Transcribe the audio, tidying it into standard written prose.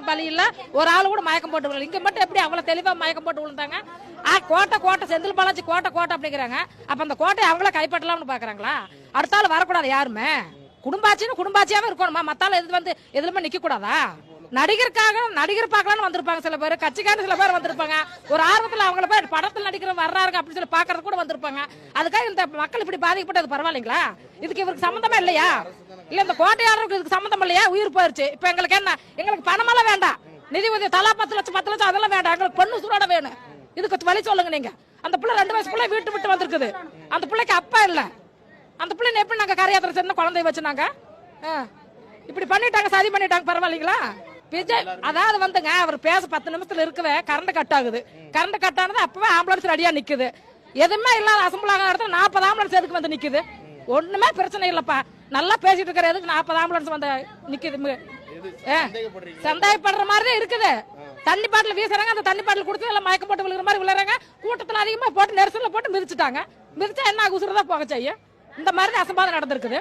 பலி இல்ல, ஒரு ஆள் கூட மயக்கம் போட்டு விழல. இங்க மட்டும் எப்படி அவ்வளவு தெளிவா மயக்கம் போட்டு விழுந்தாங்க? கோட்டை செந்தில் பாலாஜி கோட்டை அப்படிங்கிறாங்க. அப்ப அந்த கோட்டையை அவங்கள கைப்பற்றலாம்னு பாக்குறாங்களா? அடுத்த ஆள் வரக்கூடாது யாருமே. குடும்பாட்சியாவே இருக்கணுமா? மத்தால எதுலுமே நிக்க கூடாதா? நடிகர் பார்க்கலாம்னு வந்திருப்பாங்க சில பேர், கட்சிக்காரன் சில பேர் வந்திருப்பாங்க. ஒரு ஆர்வத்துல அவங்கள போய் படத்தில் நடிக்கிற வர்றாங்க அப்படின்னு சொல்லி பாக்குறது கூட வந்திருப்பாங்க. அதுக்காக இந்த மக்கள் இப்படி பாதிக்கப்பட்டது பரவாயில்லைங்களா? இதுக்கு இவருக்கு சம்பந்தமா இல்லையா? இல்ல இந்த கோட்டையாளருக்கு இதுக்கு சம்பந்தம் இல்லையா? உயிர் போயிருச்சு. இப்ப எங்களுக்கு என்ன? எங்களுக்கு பணமெல்லாம் வேண்டாம், நிதி உதவி தலா 10 லட்சம் அதெல்லாம் வேண்டாம். எங்களுக்கு பொண்ணு சூடோட வேணும். இதுக்கு வழி சொல்லுங்க நீங்க. அந்த பிள்ளை 2 வயசு பிள்ளை விட்டு வந்திருக்குது. அந்த பிள்ளைக்கு அப்பா இல்ல. அந்த பிள்ளை எப்படி நாங்க கரையாத்திர சேர்ந்து குழந்தைய வச்சுனாங்க? இப்படி பண்ணிட்டாங்க, சதி பண்ணிட்டாங்க. பரவாயில்லைங்களா? விஜய் அதாவது வந்துங்க, அவர் பேச 10 நிமிஷத்துல இருக்கவே கரண்ட் கட் ஆகுது. கரண்ட் கட் ஆனது அப்பவே ஆம்புலன்ஸ் ரெடியா நிக்குது. எதுவுமே இல்லாத அசம்பிள் ஆகிற இடத்துல 40 ஆம்புலன்ஸ் எதுக்கு வந்து நிக்குது? ஒண்ணுமே பிரச்சனை இல்லப்பா. நல்லா பேசிட்டு இருக்கிற எதுக்கு 40 ஆம்புலன்ஸ் வந்து நிக்குது? சந்தேகப்படுற மாதிரி இருக்குது. தண்ணி பாட்டில் வீசுறாங்க, அந்த தண்ணி பாட்டில் கொடுத்து எல்லாம் மயக்கம் போட்டு விழுகிற மாதிரி விழுறாங்க. கூட்டத்தில் அதிகமா போட்டு நெரிசல்ல போட்டு மிதிச்சுட்டாங்க. மிதிச்சா என்ன உசுரதான் போக செய்யும்? இந்த மாதிரி அசம்பாதம் நடந்திருக்குது.